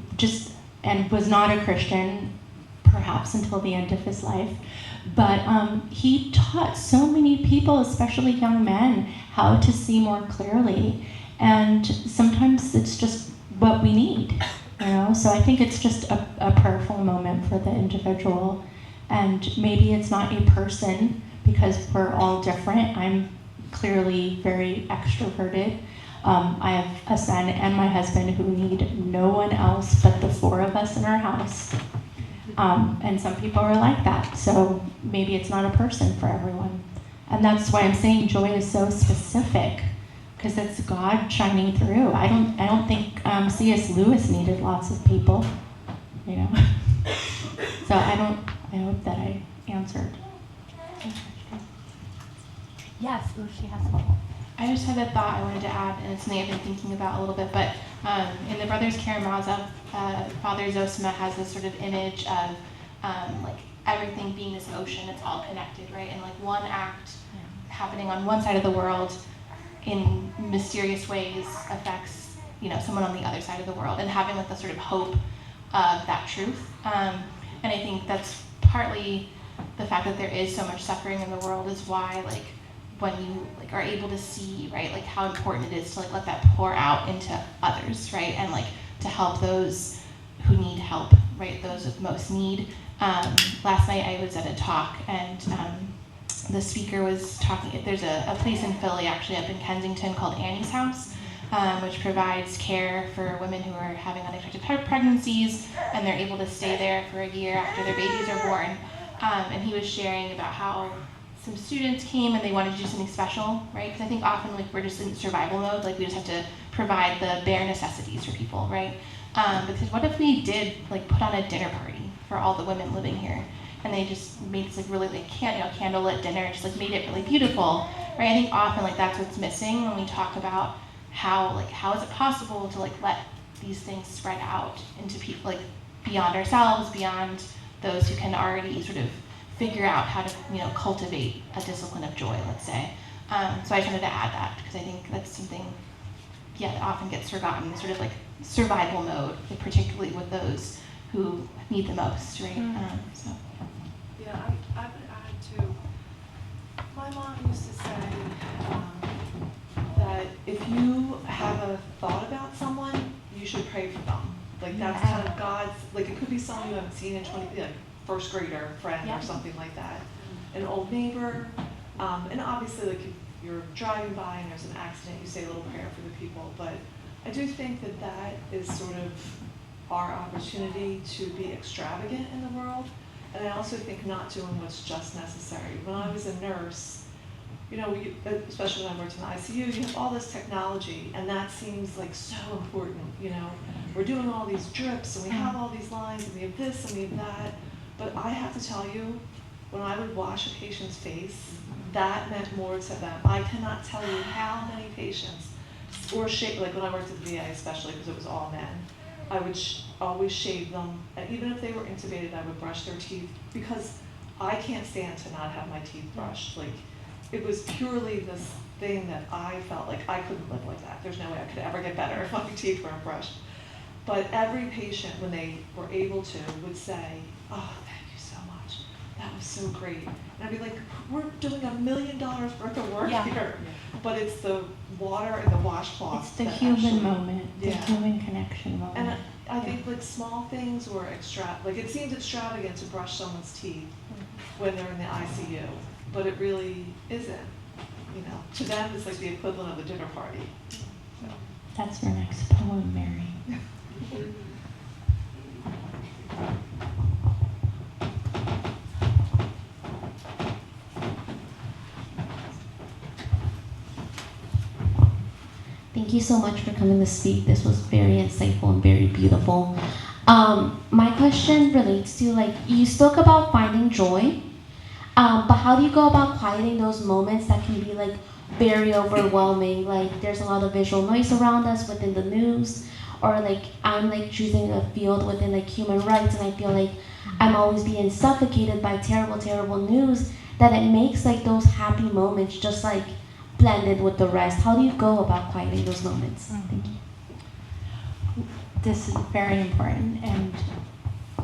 and was not a Christian, perhaps until the end of his life, but he taught so many people, especially young men, how to see more clearly. And sometimes it's just what we need, So I think it's just a prayerful moment for the individual. And maybe it's not a person, because we're all different. I'm clearly very extroverted. I have a son and my husband who need no one else but the four of us in our house. And some people are like that. So maybe it's not a person for everyone. And that's why I'm saying joy is so specific, because it's God shining through. I don't think C.S. Lewis needed lots of people, So I hope that I answered. Yes, she has one. I just had a thought I wanted to add, and it's something I've been thinking about a little bit, but in the Brothers Karamazov, Father Zosima has this sort of image of like everything being this ocean, it's all connected, right? And like one act happening on one side of the world in mysterious ways affects, someone on the other side of the world, and having like the sort of hope of that truth. And I think that's partly the fact that there is so much suffering in the world is why, like, when you like are able to see, right, like how important it is to like let that pour out into others, right, and like to help those who need help, right, those with most need. Last night I was at a talk, and the speaker was talking. There's a place in Philly, actually up in Kensington, called Annie's House, which provides care for women who are having unexpected pregnancies, and they're able to stay there for a year after their babies are born. And he was sharing about how some students came and they wanted to do something special, right? Because I think often like we're just in survival mode, like we just have to provide the bare necessities for people, right? Because what if we did like put on a dinner party for all the women living here, and they just made this like really like candlelit dinner, just like made it really beautiful, right? I think often like that's what's missing when we talk about how is it possible to like let these things spread out into people, like beyond ourselves, beyond those who can already sort of figure out how to, cultivate a discipline of joy, let's say. So I just wanted to add that, because I think that's something, that often gets forgotten, sort of like survival mode, like particularly with those who need the most, right? So. Yeah, I would add too, my mom used to say that if you have a thought about someone, you should pray for them. Like that's kind of God's, like it could be someone you haven't seen in 20, like first grader friend or something like that, an old neighbor, and obviously like if you're driving by and there's an accident, you say a little prayer for the people. But I do think that that is sort of our opportunity to be extravagant in the world, and I also think not doing what's just necessary. When I was a nurse, especially when I worked in the ICU, you have all this technology, and that seems like so important. We're doing all these drips, and we have all these lines, and we have this, and we have that. But I have to tell you, when I would wash a patient's face, that meant more to them. I cannot tell you how many patients or shave, like when I worked at the VA especially, because it was all men, I would always shave them, and even if they were intubated, I would brush their teeth, because I can't stand to not have my teeth brushed. Like, it was purely this thing that I felt like I couldn't live like that. There's no way I could ever get better if my teeth weren't brushed. But every patient, when they were able to, would say, oh, thank you so much. That was so great. And I'd be like, we're doing $1 million worth of work here. But it's the water and the washcloth. It's the that human actually, moment, the human connection moment. And I think like small things were like it seems extravagant to brush someone's teeth when they're in the ICU, but it really isn't. You know, to them it's like the equivalent of a dinner party. So. That's your next poem, Mary. Thank you so much for coming to speak. This was very insightful and very beautiful. My question relates to, like, you spoke about finding joy, but how do you go about quieting those moments that can be, like, very overwhelming? Like, there's a lot of visual noise around us within the news, or, like, I'm, like, choosing a field within, like, human rights, and I feel like I'm always being suffocated by terrible, terrible news, that it makes, like, those happy moments just, like, blended with the rest. How do you go about quieting those moments? Thank you. This is very important, and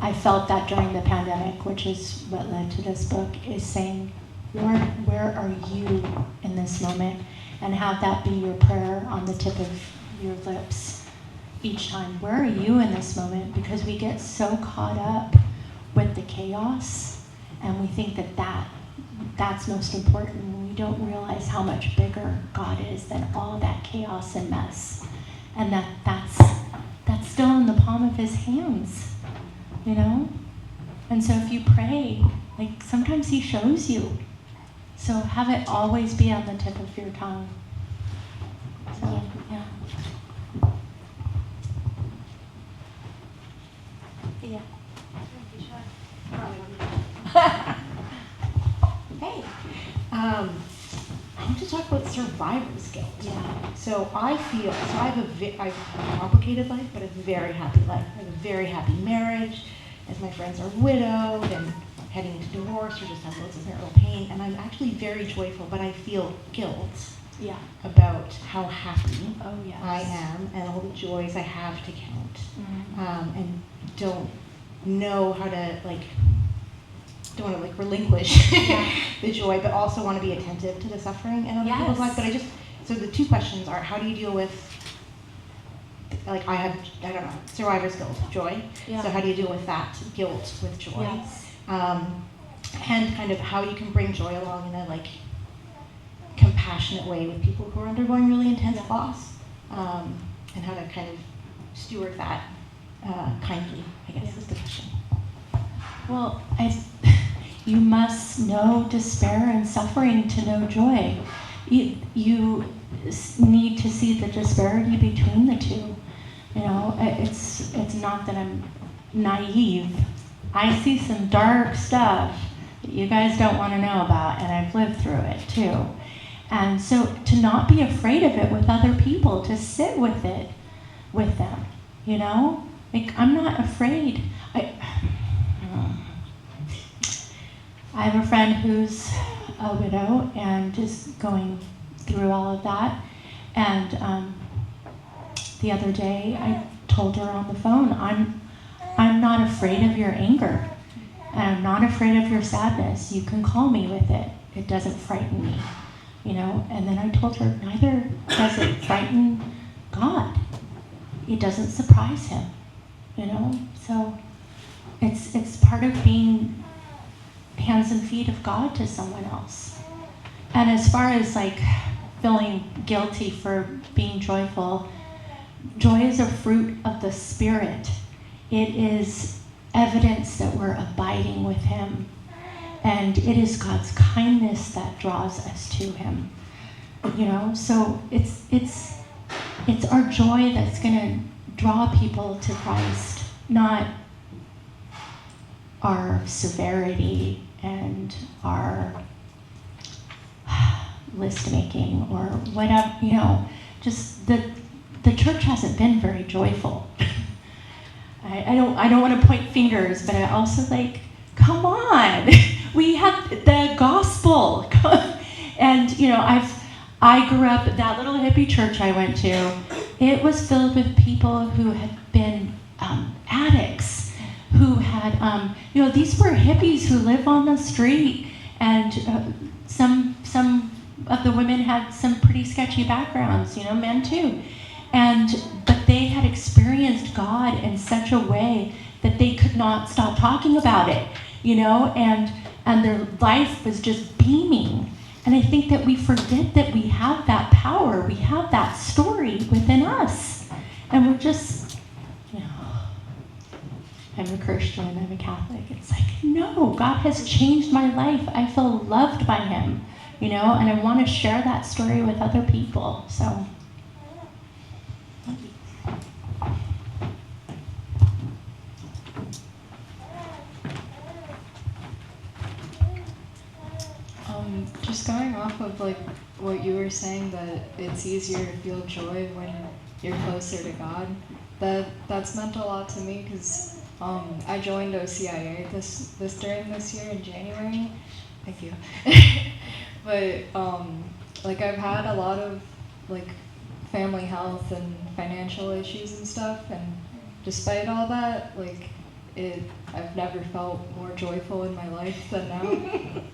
I felt that during the pandemic, which is what led to this book, is saying, Lord, where are you in this moment? And have that be your prayer on the tip of your lips each time. Where are you in this moment? Because we get so caught up with the chaos, and we think that that's most important. We don't realize how much bigger God is than all that chaos and mess, and that's still in the palm of his hands, you know? And so if you pray, like, sometimes he shows you. So have it always be on the tip of your tongue. So, yeah. Yeah. Hey, I want to talk about survivor's guilt. Yeah. So I have a complicated life, but a very happy life. I have a very happy marriage, as my friends are widowed and heading into divorce or just have loads of marital pain, and I'm actually very joyful, but I feel guilt about how happy I am and all the joys I have to count, and don't know how to don't want to relinquish the joy, but also want to be attentive to the suffering in other people's lives. But so the two questions are, how do you deal with, survivor's guilt, joy. Yeah. So how do you deal with that guilt with joy? Yes. And kind of how you can bring joy along in a compassionate way with people who are undergoing really intense loss, and how to kind of steward that kindly, I guess is the question. Well, you must know despair and suffering to know joy. You need to see the disparity between the two. You know, it's not that I'm naive. I see some dark stuff that you guys don't want to know about, and I've lived through it too. And so to not be afraid of it with other people, to sit with it with them, you know? I'm not afraid. I have a friend who's a widow and is going through all of that. And the other day I told her on the phone, I'm not afraid of your anger, and I'm not afraid of your sadness. You can call me with it. It doesn't frighten me, you know? And then I told her, neither does it frighten God. It doesn't surprise him, you know? So it's part of being hands and feet of God to someone else. And as far as feeling guilty for being joyful, joy is a fruit of the Spirit. It is evidence that we're abiding with him. And it is God's kindness that draws us to him. You know, so it's our joy that's gonna draw people to Christ, not our severity and our list making or whatever, you know, just the church hasn't been very joyful. I don't want to point fingers, but I also like, come on, we have the gospel. And you know, I grew up at that little hippie church I went to. It was filled with people who had been addicts, who had, you know, these were hippies who live on the street, and some of the women had some pretty sketchy backgrounds, you know, men too. But they had experienced God in such a way that they could not stop talking about it, you know, and their life was just beaming. And I think that we forget that we have that power, we have that story within us. And we're just, you know, I'm a Christian, I'm a Catholic. It's like, no, God has changed my life. I feel loved by him, you know, and I want to share that story with other people, so. Just going off of like what you were saying, that it's easier to feel joy when you're closer to God. That's meant a lot to me because I joined OCIA during this year in January. Thank you. But like I've had a lot of like family health and financial issues and stuff, and despite all that, like I've never felt more joyful in my life than now. And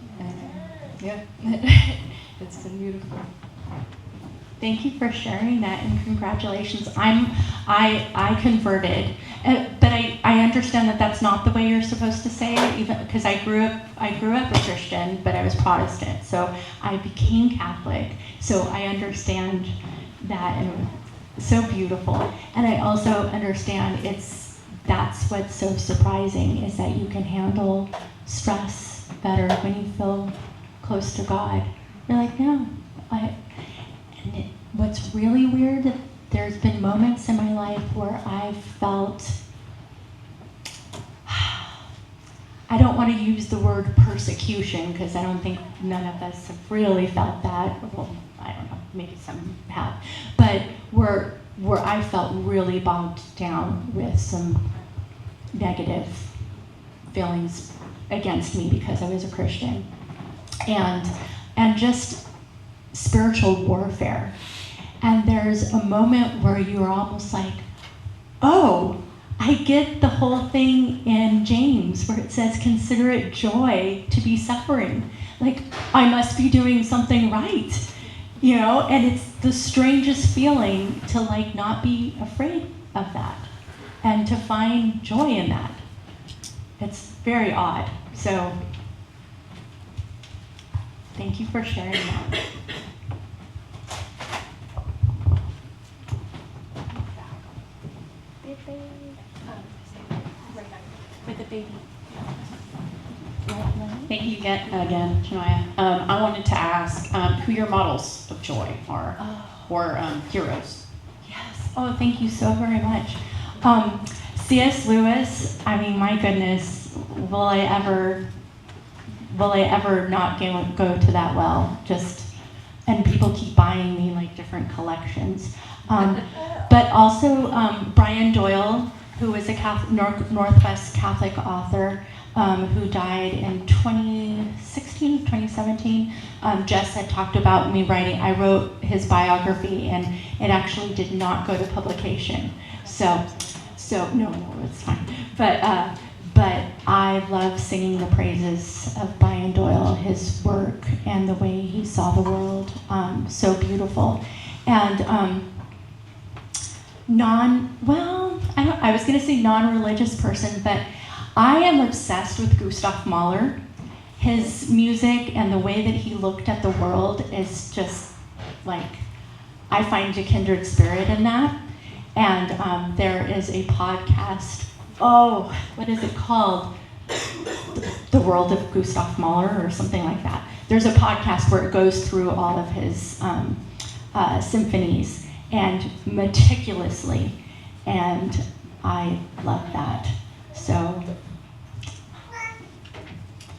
yeah, it's been beautiful. Thank you for sharing that, and congratulations. I converted, but I understand that that's not the way you're supposed to say it, even because I grew up a Christian, but I was Protestant, so I became Catholic. So I understand that, and it's so beautiful. And I also understand that's what's so surprising, is that you can handle stress better when you feel close to God. You're like, no, what's really weird, that there's been moments in my life where I've felt, I don't want to use the word persecution, because I don't think none of us have really felt that. Well, I don't know, maybe some have. But where I felt really bogged down with some negative feelings against me because I was a Christian. And just spiritual warfare. And there's a moment where you're almost like, oh, I get the whole thing in James where it says, consider it joy to be suffering. Like, I must be doing something right, you know? And it's the strangest feeling to like not be afraid of that and to find joy in that. It's very odd. So thank you for sharing that. With the baby. Thank you again, Shemaiah. I wanted to ask who your models of joy are, or heroes. Yes. Oh, thank you so very much. C.S. Lewis, I mean, my goodness, will I ever not go to that well? And people keep buying me like different collections. But also Brian Doyle, who was a Northwest Catholic author who died in 2017. Jess had talked about me writing. I wrote his biography, and it actually did not go to publication. So no, it's fine. But I love singing the praises of Brian Doyle, his work, and the way he saw the world. So beautiful. And I was going to say non-religious person, but I am obsessed with Gustav Mahler. His music and the way that he looked at the world is just like, I find a kindred spirit in that. And there is a podcast, what is it called? The World of Gustav Mahler or something like that. There's a podcast where it goes through all of his symphonies and meticulously, and I love that. So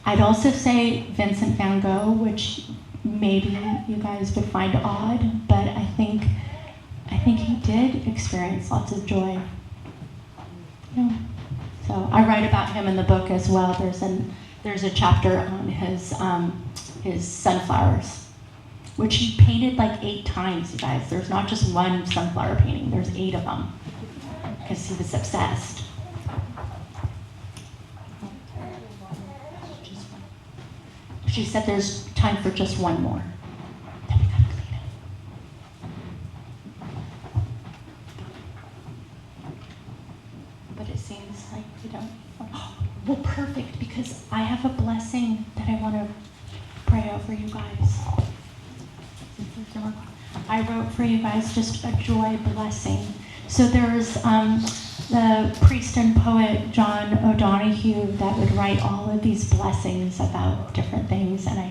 I'd also say Vincent van Gogh, which maybe you guys would find odd, but I think he did experience lots of joy. Yeah. So I write about him in the book as well. There's a chapter on his sunflowers, which he painted like 8 times, you guys. There's not just one sunflower painting, there's 8 of them, because he was obsessed. She said there's time for just one more. Then we gotta clean it. But it seems like we don't. Well, perfect, because I have a blessing that I want to pray over you guys. I wrote for you guys just a joy blessing. So there's the priest and poet John O'Donohue that would write all of these blessings about different things, and I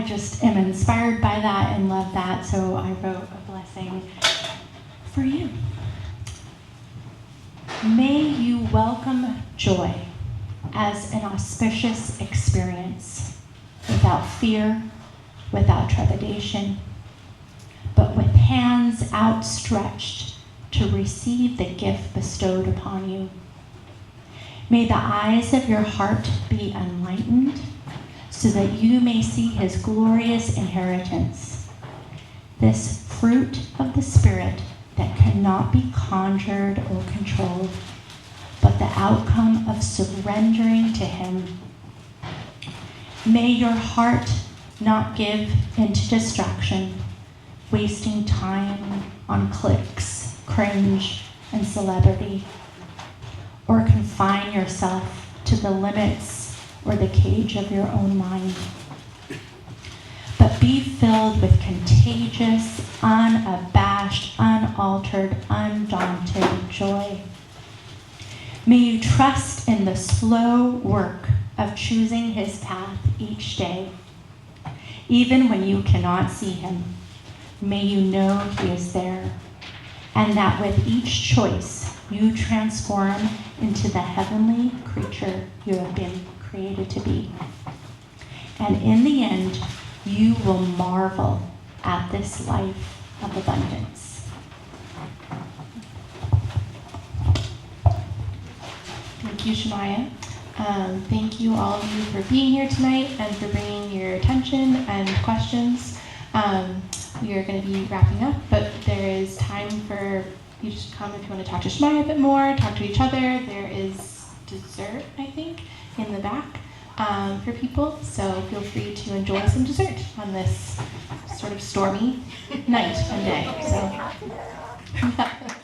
just am inspired by that and love that, so I wrote a blessing for you. May you welcome joy as an auspicious experience, without fear, without trepidation, but with hands outstretched to receive the gift bestowed upon you. May the eyes of your heart be enlightened so that you may see his glorious inheritance, this fruit of the Spirit that cannot be conjured or controlled, but the outcome of surrendering to him. May your heart not give into distraction, wasting time on clicks, cringe, and celebrity, or confine yourself to the limits or the cage of your own mind. But be filled with contagious, unabashed, unaltered, undaunted joy. May you trust in the slow work of choosing his path each day. Even when you cannot see him, may you know he is there, and that with each choice, you transform into the heavenly creature you have been created to be. And in the end, you will marvel at this life of abundance. Thank you, Shemaiah. Thank you, all of you, for being here tonight and for bringing your attention and questions. We are going to be wrapping up, but there is time for you to come if you want to talk to Shemaiah a bit more, talk to each other. There is dessert, I think, in the back for people, so feel free to enjoy some dessert on this sort of stormy night and day. So, yeah.